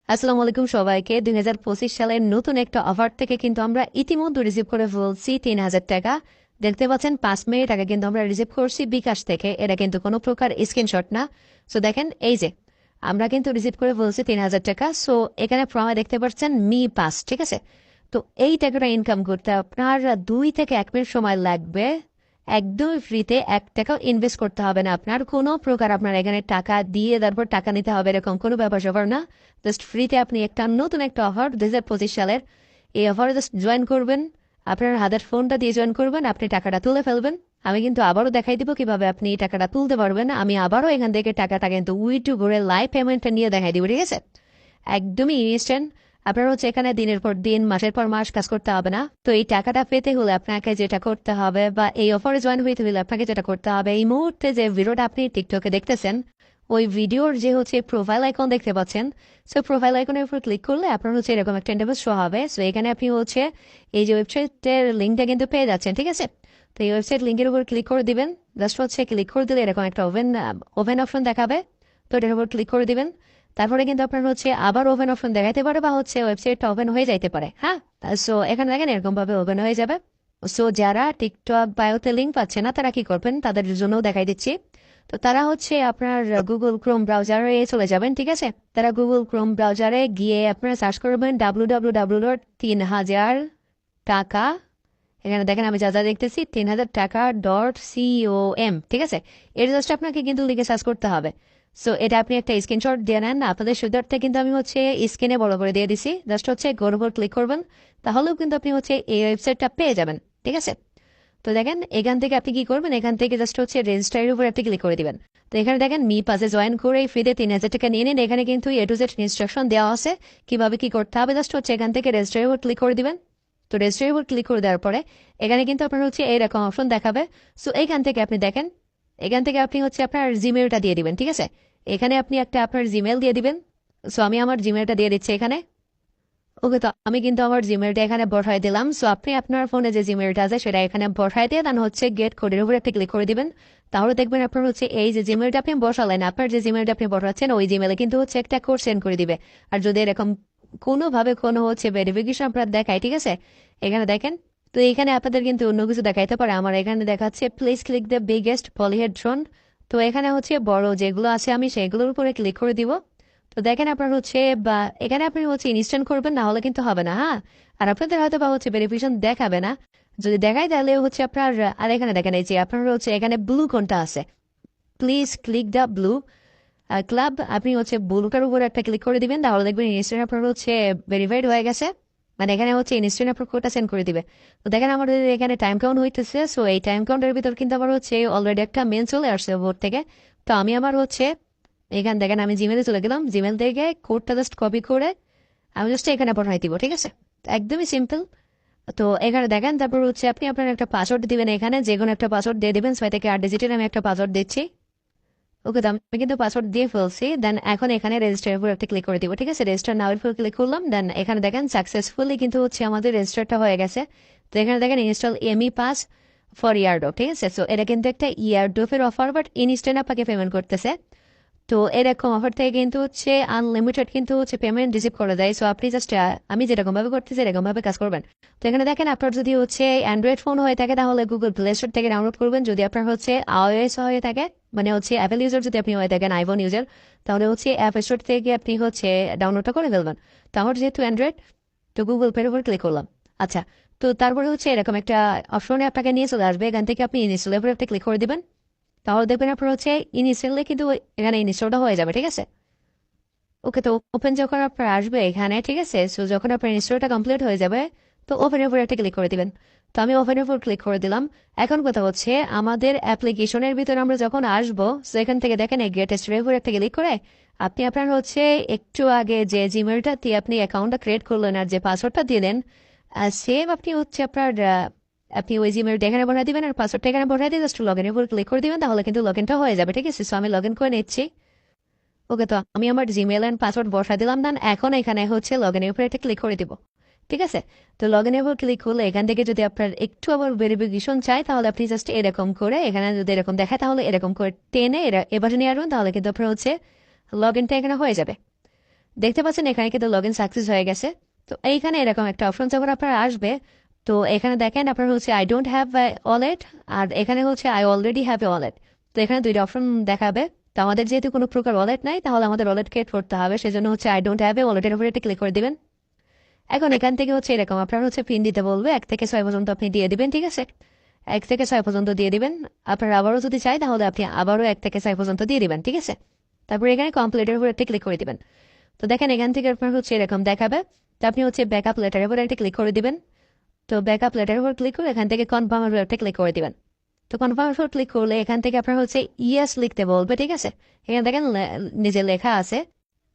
আসসালামু আলাইকুম সবাইকে। 2025 সালের নতুন একটা অফার থেকে কিন্তু আমরা ইতিমধ্যে রিসিভ করে ফেলছি 3,000 টাকা। দেখতে পাচ্ছেন 5 মিনিট আগে কিন্তু আমরা রিসিভ করছি বিকাশ থেকে। এটা কিন্তু কোনো প্রকার স্ক্রিনশট না। সো দেখেন এই যে আমরা কিন্তু রিসিভ করে ফেলছি 3,000 টাকা। সো এখানে প্রমাণ দেখতে পাচ্ছেন মি পাস, ঠিক আছে। তো এই টাকাটা ইনকাম করতে আপনার 2 থেকে 1 মিনিট সময় লাগবে। একদমই ফ্রিতে 1 টাকাও ইনভেস্ট করতে হবে না, আপনার কোনো প্রকার আপনার এখানে টাকা দিয়ে তারপর টাকা নিতে হবে এরকম কোনো ব্যাপার স্যাপার না। জাস্ট ফ্রিতে আপনি একটা নতুন একটা অফার 2025 সালের এই অফারে জাস্ট জয়েন করবেন। আপনার হাতের ফোনটা দিয়ে জয়েন করবেন, আপনি টাকাটা তুলে ফেলবেন। আমি কিন্তু আবারও দেখাই দিব কিভাবে আপনি এই টাকাটা তুলতে পারবেন। আমি আবারও এখান থেকে টাকাটা কিন্তু উইথড্র করে লাইভ পেমেন্টটা নিয়ে দেখাই দিব, ঠিক আছে। একদমই ইনস্ট্যান্ট। আপনার হচ্ছে এখানে দিনের পর দিন মাসের পর মাস কাজ করতে হবে না। তো এই টাকাটা পেতে হলে আপনাকে যেটা করতে হবে বা এই অফারে জয়েন হইতে হলে আপনাকে যেটা করতে হবে, এই মুহূর্তে যে ভিডিওটা আপনি টিকটকে দেখতেছেন ওই ভিডিওর যে হচ্ছে প্রোফাইল আইকন দেখতে পাচ্ছেন। সো প্রোফাইল আইকনের উপর ক্লিক করলে আপনার হচ্ছে এরকম একটা ইন্টারফেস শো হবে। সো এখানে আপনি হচ্ছে এই যে ওয়েবসাইটের লিঙ্কটা কিন্তু পেয়ে যাচ্ছেন, ঠিক আছে। তো এই ওয়েবসাইট লিঙ্কের উপর ক্লিক করে দিবেন। জাস্ট হচ্ছে ক্লিক করে দিলে এরকম একটা ওভেন ওভেন অপশন দেখাবে। তো এটার উপর ক্লিক করে দিবেন। তারপরে কিন্তু আপনার হচ্ছে আবার ওভেন অপশন দেখাইতে পারে বা হচ্ছে ওয়েবসাইটটা ওপেন হয়ে যাইতে পারে। হ্যাঁ, সো এখানে দেখেন এরকম ভাবে ওপেন হয়ে যাবে। সো যারা টিকটক বায়োতে লিঙ্ক পাচ্ছে না তারা কি করবেন, তাদের জন্যও দেখাই দিচ্ছি। তো তারা হচ্ছে আপনার গুগল ক্রোম ব্রাউজারে চলে যাবেন, ঠিক আছে। তারা গুগল ক্রোম ব্রাউজারে গিয়ে আপনারা সার্চ করবেন www.3000 টাকা। এখানে দেখেন আমি যা যা দেখতেছি 3000 টাকা.com, ঠিক আছে। এর জাস্ট আপনাকে কিন্তু লিখে সার্চ করতে হবে। সো এটা আপনি একটা স্ক্রিনশট দিয়ে নেন। আপনাদের সুবিধার্থে কিন্তু আমি হচ্ছে স্ক্রিনে বড় করে দিয়ে দিছি। জাস্ট হচ্ছে গোর উপর ক্লিক করবেন, তাহলেও কিন্তু আপনি হচ্ছে এই ওয়েবসাইটটা পেয়ে যাবেন, ঠিক আছে। তো দেখেন এখান থেকে আপনি কি করবেন, এখান থেকে জাস্ট হচ্ছে রেজিস্টারের উপর আপনি ক্লিক করে দিবেন। তো এখানে দেখেন মি পাসে জয়েন করে ফ্রিতে 3,000 টাকা নিয়ে নিন। এখানে কিন্তু এ টু জেড ইনস্ট্রাকশন দেওয়া আছে কিভাবে কি করতে হবে। জাস্ট হচ্ছে এখান থেকে রেজিস্টারের উপর ক্লিক করে দিবেন। তো রেজিস্টারের উপর ক্লিক করে দেওয়ার পরে এখানে কিন্তু আপনার হচ্ছে এইরকম অপশন দেখাবে। সো এইখান থেকে আপনি দেখেন, এখান থেকে আপনি হচ্ছে আপনার জিমেলটা দিয়ে দিবেন, ঠিক আছে। এখানে আপনি একটা আপনার জিমেল দিয়ে দিবেন। সো আমি আমার জিমেলটা দিয়ে দিচ্ছি এখানে। ওকে, তো আমি কিন্তু আমার জিমেলটা এখানে বসাই দিলাম। সো আপনি আপনার ফোনে যে জিমেলটা আছে সেটা এখানে বসাই দিয়ে দেন হচ্ছে গেট কোডের উপর একটা ক্লিক করে দিবেন। তাহলে দেখবেন আপনার হচ্ছে এই যে জিমেলটা আপনি বসালেন, আপনার যে জিমেলটা আপনি বসাচ্ছেন ওই জিমেলে কিন্তু হচ্ছে একটা কোড সেন্ড করে দিবে। আর যদি এরকম কোনোভাবে কোনো হচ্ছে ভেরিফিকেশন আপনার দেখায়, ঠিক আছে, এখানে দেখেন। তো এখানে আপনাদের কিন্তু অন্য কিছু দেখাইতে পারে। আমার এখানে দেখাচ্ছে please click the biggest polyhedron. তো এখানে হচ্ছে বড় যেগুলো আছে আমি সেগুলোর উপরে ক্লিক করে দিব। তো দেখেন আপনার হচ্ছে বা এখানে আপনি হচ্ছে ইনস্ট্যান্ট করবেন, না হলে কিন্তু হবে না। হ্যাঁ, আর আপনাদের হয়তো বা হচ্ছে ভেরিফিকেশন দেখাবে না। যদি দেখায় তাহলে হচ্ছে আপনার আর এখানে দেখেন এই যে আপনার হচ্ছে এখানে ব্লু কোনটা আছে, please click the blue club. আপনি হচ্ছে ব্লুটার উপর একটা ক্লিক করে দিবেন, তাহলে দেখবেন ইনস্ট্যান্ট আপনার হচ্ছে ভেরিফাইড হয়ে গেছে। মানে এখানে হচ্ছে ইনস্ট্যান্ট আপনার কোডটা সেন্ড করে দিবে। তো দেখেন আমাদের এখানে টাইম কাউন্ট হইতেছে। সো এই টাইম কাউন্টের ভিতর কিন্তু আমার হচ্ছে অলরেডি একটা মেল চলে আসছে বোর্ড থেকে। তো আমি আমার হচ্ছে এখান দেখেন আমি জিমেলে চলে গেলাম। জিমেল থেকে কোডটা জাস্ট কপি করে আমি জাস্ট এখানে পাঠাই দিব, ঠিক আছে। তো একদমই সিম্পল। তো এখানে দেখেন তারপর হচ্ছে আপনি আপনার একটা পাসওয়ার্ড দিবেন, এখানে যে কোনো একটা পাসওয়ার্ড দিয়ে দিবেন। 6 থেকে 8 ডিজিটের আমি একটা পাসওয়ার্ড দিচ্ছি। ওকে, তো আমি কিন্তু পাসওয়ার্ড দিয়ে ফেলছি। দেন এখন এখানে রেজিস্টারের উপর একটা ক্লিক করে দিব, ঠিক আছে। রেজিস্টার নাও এর উপর ক্লিক করলাম। দেন এখানে দেখেন সাকসেসফুলি কিন্তু হচ্ছে আমাদের রেজিস্টারটা হয়ে গেছে। তো এখানে দেখেন ইনস্টল এমই পাস ফর ইয়ারডো, ঠিক আছে। সো এটা কিন্তু একটা ইয়ারডোফের অফার, বাট ইনস্ট্যান্ট আপনাকে পেমেন্ট করতেছে। তো এরকম অফার থেকে কিন্তু হচ্ছে আনলিমিটেড কিন্তু হচ্ছে পেমেন্ট রিসিভ করে দেয়। সো আপনি জাস্ট আমি যেরকম ভাবে করতেছি এরকম ভাবে কাজ করবেন। তো এখানে দেখেন আপনার যদি হচ্ছে অ্যান্ড্রয়েড ফোন হয়ে থাকে তাহলে গুগল প্লে স্টোর থেকে ডাউনলোড করবেন। যদি আপনার হচ্ছে আইওএস হয়ে থাকে, মানে হচ্ছে অ্যাপেল ইউজার যদি আপনি হয়ে থাকেন, আইফোন ইউজার, তাহলে হচ্ছে অ্যাপ স্টোর থেকে আপনি হচ্ছে ডাউনলোডটা করে ফেলবেন। তো আমার যেহেতু অ্যান্ড্রয়েড, তো গুগল পের উপর ক্লিক করলাম। আচ্ছা, তো তারপরে হচ্ছে এরকম একটা অপশনে আপনাকে নিয়ে চলে আসবে। এখান থেকে আপনি ইনস্টলের উপর একটা ক্লিক করে দিবেন। তাহলে দেখবেন আপনার হচ্ছে ইনস্টলে কিন্তু এখানে ইনস্টলটা হয়ে যাবে, ঠিক আছে। ওকে, তো ওপেন যখন আপনার আসবে এখানে, ঠিক আছে। সো যখন আপনার ইনস্টলটা কমপ্লিট হয়ে যাবে তো ওপেনের উপর একটা ক্লিক করে দিবেন। তো আমি ওপেনের উপর ক্লিক করে দিলাম। এখন কথা হচ্ছে আমাদের অ্যাপ্লিকেশনের ভিতরে আমরা যখন আসবো, সো এখান থেকে দেখেন এই গেট স্টোরের উপর একটা ক্লিক করে আপনি আপনার হচ্ছে একটু আগে যে জিমেলটা দিয়ে আপনি অ্যাকাউন্টটা ক্রিয়েট করলেন আর যে পাসওয়ার্ডটা দিলেন, সেম আপনি হচ্ছে আপনার আপনি ওই জিমেলটা এখানে বসাই দিবেন আর পাসওয়ার্ডটা এখানে বসাই দিয়ে জাস্ট লগ ইনের উপর ক্লিক করে দিবেন, তাহলে কিন্তু লগ ইনটা হয়ে যাবে, ঠিক আছে। সো আমি লগ ইন করে নিচ্ছি। ওকে, তো আমি আমার জিমেল অ্যান্ড পাসওয়ার্ড বসাই দিলাম। দেন এখন এখানে হচ্ছে লগ ইনের উপরে একটা ক্লিক করে দিব, ঠিক আছে। তো লগ ইনের উপর ক্লিক করলে এখান থেকে যদি আপনার একটু আবার ভেরিফিকেশন চাই তাহলে আপনি জাস্ট এরকম করে এখানে যদি এরকম দেখায় তাহলে এরকম করে টেনে এবার নিয়ে আসবেন, তাহলে কিন্তু আপনার হচ্ছে লগ ইনটা এখানে হয়ে যাবে। দেখতে পাচ্ছেন এখানে কিন্তু লগ ইন সাকসেস হয়ে গেছে। তো এইখানে এরকম একটা অপশন যখন আপনার আসবে, তো এখানে দেখেন আপনার হচ্ছে আই ডোন্ট হ্যাভ ওয়ালেট, আর এখানে হচ্ছে I already have a wallet. তো এখানে দুইটা অপশন দেখাবে। তো আমাদের যেহেতু কোনো প্রকার ওয়ালেট নাই, তাহলে আমাদের ওয়ালেট ক্রিয়েট করতে হবে, সেজন্য হচ্ছে আই ডোন্ট হ্যাভ এ ওয়ালেটের উপরে একটা ক্লিক করে দিবেন। এখন এখান থেকে হচ্ছে এরকম আপনার হচ্ছে পিন দিতে বলবে, 1 থেকে 6 পর্যন্ত আপনি দিয়ে দিবেন, ঠিক আছে? 1 থেকে 6 পর্যন্ত দিয়ে দিবেন। আপনার আবারও যদি চাই তাহলে আপনি আবারও 1 থেকে 6 পর্যন্ত দিয়ে দিবেন, ঠিক আছে? তারপরে এখানে কমপ্লিটের উপর একটা ক্লিক করে দিবেন। তো দেখেন এখান থেকে আপনার হচ্ছে এরকম দেখাবে। তো আপনি হচ্ছে ব্যাকআপ লেটারের উপর একটা ক্লিক করে দিবেন। তো ব্যাকআপ লেটারের উপর ক্লিক করে এখান থেকে কনফার্মের উপর একটা ক্লিক করে দিবেন। তো কনফার্মের উপর ক্লিক করলে এখান থেকে আপনার হচ্ছে ইয়েস লিখতে বলবে, ঠিক আছে? এখানে দেখেন নিজে লেখা আছে,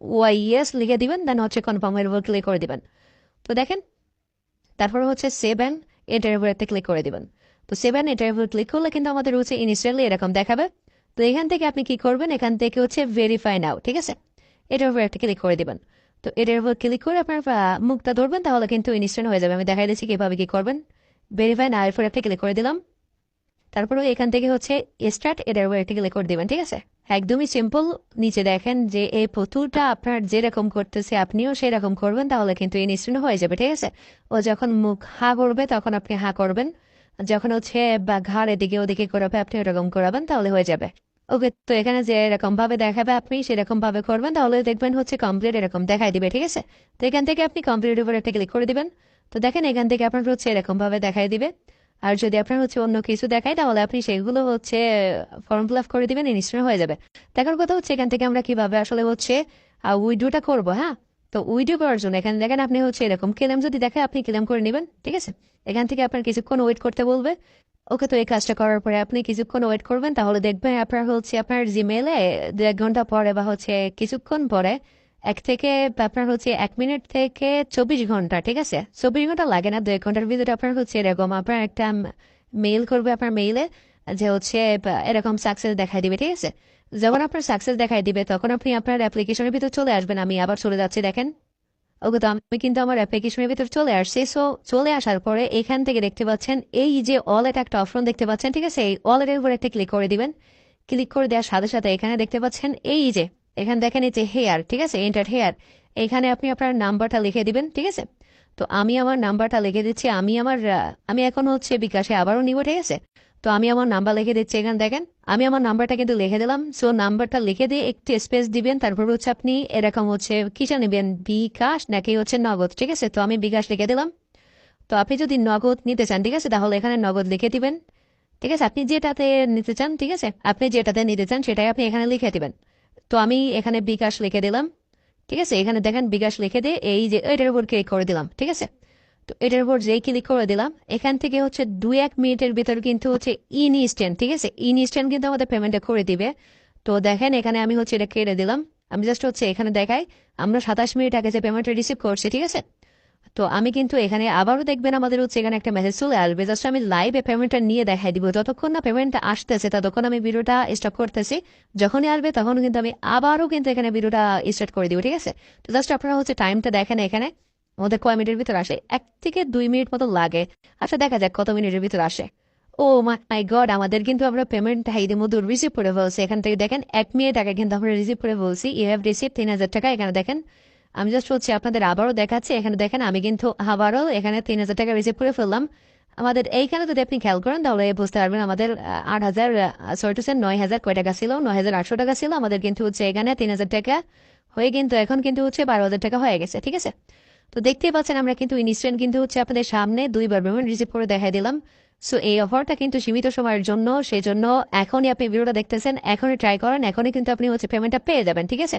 ওয়াই ইয়েস লিখে দিবেন, দেন হচ্ছে কনফার্মের উপর ক্লিক করে দিবেন। তো দেখেন তারপরে হচ্ছে সেভ অ্যান্ড এটার উপর একটা ক্লিক করে দিবেন। তো সেভ অ্যান্ড এটার উপর ক্লিক করলে কিন্তু আমাদের হচ্ছে ইনস্ট্যান্টলি এরকম দেখাবে। তো এখান থেকে আপনি কি করবেন, এখান থেকে হচ্ছে ভেরিফাই নাও, ঠিক আছে? এটার উপর একটা ক্লিক করে দিবেন। তো এটার উপর ক্লিক করে আপনার মুখটা ধরবেন, তাহলে কিন্তু ইনস্ট্যান্ট হয়ে যাবে। আমি দেখাই দিচ্ছি কিভাবে কি করবেন। ভেরিফাই নাও এর উপর একটা ক্লিক করে দিলাম। তারপরে এখান থেকে হচ্ছে স্টার্ট এটার উপর একটা ক্লিক করে দিবেন, ঠিক আছে? একদমই সিম্পল। নিচে দেখেন যে এই পুতুলটা আপনার যেরকম করতেছে আপনিও সেরকম করবেন, তাহলে কিন্তু ইনস্ট্যান্ট হয়ে যাবে, ঠিক আছে? ও যখন মুখ হা করবে তখন আপনি হা করবেন, যখন হচ্ছে বা ঘাড় এদিকে ওদিকে করাবে আপনি ওরকম করাবেন, তাহলে হয়ে যাবে। ওকে, তো এখানে যে এরকম ভাবে দেখাবে আপনি সেরকম ভাবে করবেন, তাহলে দেখবেন হচ্ছে কমপ্লিট এরকম দেখাই দিবে, ঠিক আছে? তো এখান থেকে আপনি কমপ্লিট উপর একটা ক্লিক করে দিবেন। তো দেখেন এখান থেকে আপনার হচ্ছে এরকম ভাবে দেখাই দিবে। আর যদি আপনার হচ্ছে অন্য কিছু দেখায় তাহলে আপনি সেগুলো হচ্ছে ফর্ম ফিল আপ করে দিবেন, ইনস্ট্যান্ট হয়ে যাবে। দেখার কথা হচ্ছে এখান থেকে আমরা কিভাবে আসলে হচ্ছে উইড্রোটা করবো। হ্যাঁ, তো উইড্রো করার জন্য এখানে দেখেন আপনি হচ্ছে এরকম ক্লেম যদি দেখে আপনি ক্লেম করে নেবেন, ঠিক আছে? এখান থেকে আপনার কিছুক্ষণ ওয়েট করতে বলবে। ওকে, তো এই কাজটা করার পরে আপনি কিছুক্ষণ ওয়েট করবেন, তাহলে দেখবেন আপনার হচ্ছে আপনার জিমেইলে 2 ঘন্টা পরে বা হচ্ছে কিছুক্ষণ পরে 1 মিনিট থেকে 24 ঘন্টা, ঠিক আছে? 24 ঘন্টা লাগে না, 2 ঘন্টার ভিতরে আপনার হচ্ছে এরকম আপনার একটা মেইল করবে আপনার মেইলে, যে হচ্ছে এরকম সাকসেস দেখাই দিবে, ঠিক আছে? যখন আপনার সাকসেস দেখাই দিবে তখন আপনি আপনার অ্যাপ্লিকেশনের ভিতর চলে আসবেন। আমি আবার চলে যাচ্ছি, দেখেন। ওকে, তো আমি কিন্তু আমার অ্যাপ্লিকেশনের ভিতর চলে আসছি। সো চলে আসার পরে এখান থেকে দেখতে পাচ্ছেন এই যে ওয়ালেট একটা অপশন দেখতে পাচ্ছেন, ঠিক আছে? এই ওয়ালেটের উপর একটা ক্লিক করে দিবেন। ক্লিক করে দেওয়ার সাথে সাথে এখানে দেখতে পাচ্ছেন এই যে এখানে দেখেন এই যে হেয়ার, ঠিক আছে? Enter here. এখানে আপনি আপনার নাম্বারটা লিখে দিবেন, ঠিক আছে? তো আমি আমার নাম্বারটা লিখে দিচ্ছি। আমি এখন হচ্ছে বিকাশে আবারও নিব, ঠিক আছে? তো আমি আমার নাম্বার লিখে দিচ্ছি। এখানে দেখেন আমি আমার নাম্বারটা কিন্তু লিখে দিলাম। সো নাম্বারটা লিখে দিয়ে একটু স্পেস দিবেন, তারপর হচ্ছে আপনি এরকম হচ্ছে কিসা নেবেন, বিকাশ নাকি হচ্ছে নগদ, ঠিক আছে? তো আমি বিকাশ লিখে দিলাম। তো আপনি যদি নগদ নিতে চান, ঠিক আছে, তাহলে এখানে নগদ লিখে দিবেন, ঠিক আছে? আপনি যেটাতে নিতে চান, ঠিক আছে, আপনি যেটাতে নিতে চান সেটাই আপনি এখানে লিখে দিবেন। তো আমি এখানে বিকাশ লিখে দিলাম, ঠিক আছে? এখানে দেখেন বিকাশ লিখে দিয়ে এই যে এটার উপর ক্লিক করে দিলাম, ঠিক আছে? তো এটার উপর যেই ক্লিক করে দিলাম, এখান থেকে হচ্ছে 2-1 মিনিটের ভিতর কিন্তু হচ্ছে ইনস্ট্যান্ট, ঠিক আছে? ইনস্ট্যান্ট কিন্তু আমাদের পেমেন্টটা করে দিবে। তো দেখেন এখানে আমি হচ্ছে এটা কেটে দিলাম। আমি জাস্ট হচ্ছে এখানে দেখাই আমরা 27 মিনিট আগে যে পেমেন্টটা রিসিভ করছি, ঠিক আছে? তো আমি কিন্তু এখানে আবারও দেখবেন আমাদের হচ্ছে এখানে একটা মেসেজ চলে আসবে। জাস্ট আমি লাইভে পেমেন্টটা নিয়ে দেখাই দিব। যতক্ষণ না পেমেন্টটা আসতেছে ততক্ষণ আমি ভিডিওটা স্টপ করতেছি। যখনই আসবে তখন কিন্তু আমি আবারও কিন্তু এখানে ভিডিওটা স্টার্ট করে দিব, ঠিক আছে? তো জাস্ট আপনারা হচ্ছে টাইমটা দেখেন এখানে আমাদের কয় মিনিটের ভিতর আসে। 1 থেকে 2 মিনিট মতো লাগে। আচ্ছা, দেখা যাক কত মিনিটের ভিতর আসে। ও মাই গড, আমাদের কিন্তু আমরা পেমেন্টটা ইতিমধ্যে রিসিভ করে ফেলছি। এখান থেকে দেখেন 1 মিনিট আগে কিন্তু আমরা রিসিভ করে ফেলছি। ইউ হ্যাভ রিসিভ 3,000 টাকা। এখানে দেখেন আমি জাস্ট হচ্ছে আপনাদের আবারও দেখাচ্ছি। এখানে দেখেন আমি কিন্তু আবারও এখানে 3,000 টাকা রিসিভ করে ফেললাম। আমাদের এইখানে যদি আপনি খেয়াল করেন তাহলে বুঝতে পারবেন আমাদের 8,000 সরি টু সে 9,000 কয় টাকা ছিল, 9,800 টাকা ছিল। আমাদের কিন্তু হচ্ছে এখানে 3,000 টাকা হয়ে কিন্তু এখন কিন্তু হচ্ছে 12,000 টাকা হয়ে গেছে, ঠিক আছে? তো দেখতেই পাচ্ছেন আমরা কিন্তু ইনস্ট্যান্ট কিন্তু হচ্ছে আপনাদের সামনে 2বার পেমেন্ট রিসিভ করে দেখাই দিলাম। সো এই অফারটা কিন্তু সীমিত সময়ের জন্য, সেই জন্য এখনই আপনি ভিডিওটা দেখতেছেন, এখনই ট্রাই করেন, এখনই কিন্তু আপনি হচ্ছে পেমেন্টটা পেয়ে যাবেন, ঠিক আছে?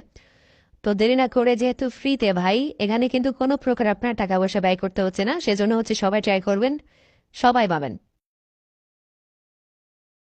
তো দেরি না করে, যেহেতু ফ্রিতে ভাই, এখানে কিন্তু কোনো প্রকার আপনার টাকা পয়সা ব্যয় করতে হচ্ছে না, সেজন্য হচ্ছে সবাই ট্রাই করবেন, সবাই পাবেন।